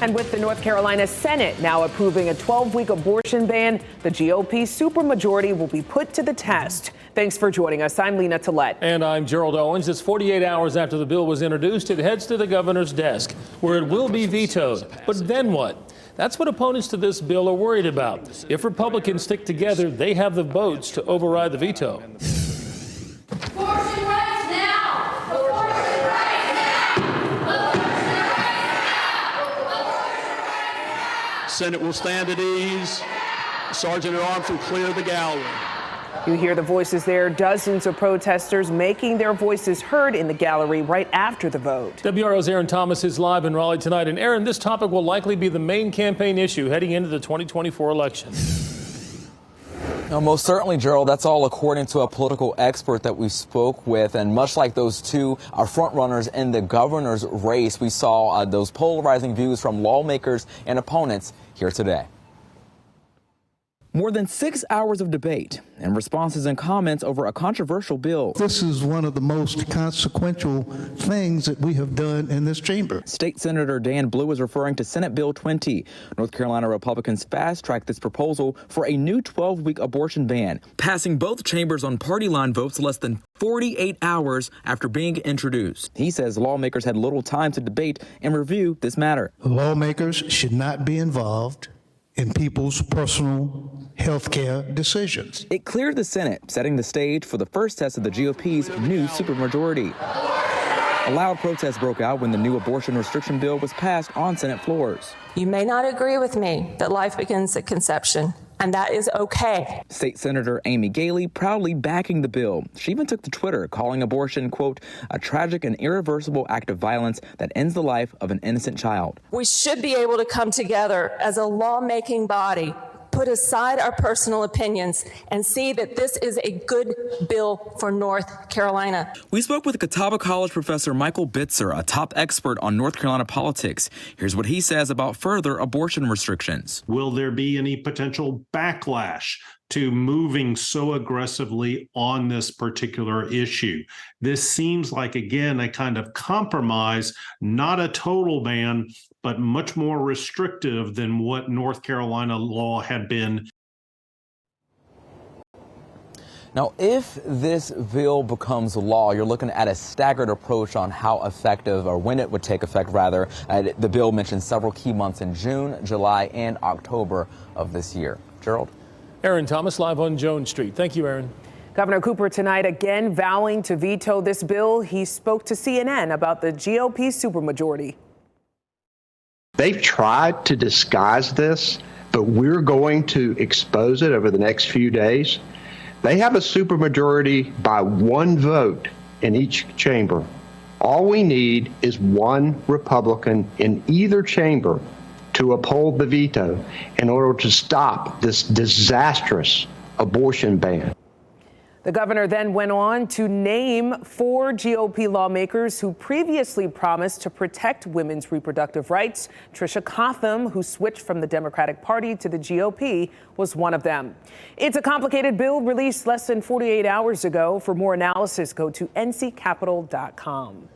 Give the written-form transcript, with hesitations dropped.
And with the North Carolina Senate now approving a 12-week abortion ban, the GOP supermajority will be put to the test. Thanks for joining us. I'm Lena Tillett. And I'm Gerald Owens. It's 48 hours after the bill was introduced. It heads to the governor's desk, where it will be vetoed. But then what? That's what opponents to this bill are worried about. If Republicans stick together, they have the votes to override the veto. Senate will stand at ease. Sergeant at Arms will clear the gallery. You hear the voices there. Dozens of protesters making their voices heard in the gallery right after the vote. WRO's Aaron Thomas is live in Raleigh tonight. And Aaron, this topic will likely be the main campaign issue heading into the 2024 election. Most certainly, Gerald. That's all according to a political expert that we spoke with. And much like those two front runners in the governor's race, we saw those polarizing views from lawmakers and opponents here today. More than 6 hours of debate and responses and comments over a controversial bill. This is one of the most consequential things that we have done in this chamber. State Senator Dan Blue is referring to Senate Bill 20. North Carolina Republicans fast-tracked this proposal for a new 12-week abortion ban, passing both chambers on party line votes less than 48 hours after being introduced. He says lawmakers had little time to debate and review this matter. Lawmakers should not be involved in people's personal health care decisions. It cleared the Senate, setting the stage for the first test of the GOP's new supermajority. A loud protest broke out when the new abortion restriction bill was passed on Senate floors. You may not agree with me that life begins at conception, and that is okay. State Senator Amy Galey proudly backing the bill. She even took to Twitter, calling abortion, quote, a tragic and irreversible act of violence that ends the life of an innocent child. We should be able to come together as a lawmaking body, put aside our personal opinions, and see that this is a good bill for North Carolina. We spoke with Catawba College professor Michael Bitzer, a top expert on North Carolina politics. Here's what he says about further abortion restrictions. Will there be any potential backlash to moving so aggressively on this particular issue? This seems like, again, a kind of compromise, not a total ban, but much more restrictive than what North Carolina law had been. Now, if this bill becomes law, you're looking at a staggered approach on how effective, or when it would take effect, rather. The bill mentions several key months in June, July, and October of this year. Gerald? Aaron Thomas live on Jones Street. Thank you, Aaron. Governor Cooper tonight again vowing to veto this bill. He spoke to CNN about the GOP supermajority. They've tried to disguise this, but we're going to expose it over the next few days. They have a supermajority by one vote in each chamber. All we need is one Republican in either chamber to uphold the veto in order to stop this disastrous abortion ban. The governor then went on to name 4 GOP lawmakers who previously promised to protect women's reproductive rights. Tricia Cotham, who switched from the Democratic Party to the GOP, was one of them. It's a complicated bill released less than 48 hours ago. For more analysis, go to nccapital.com.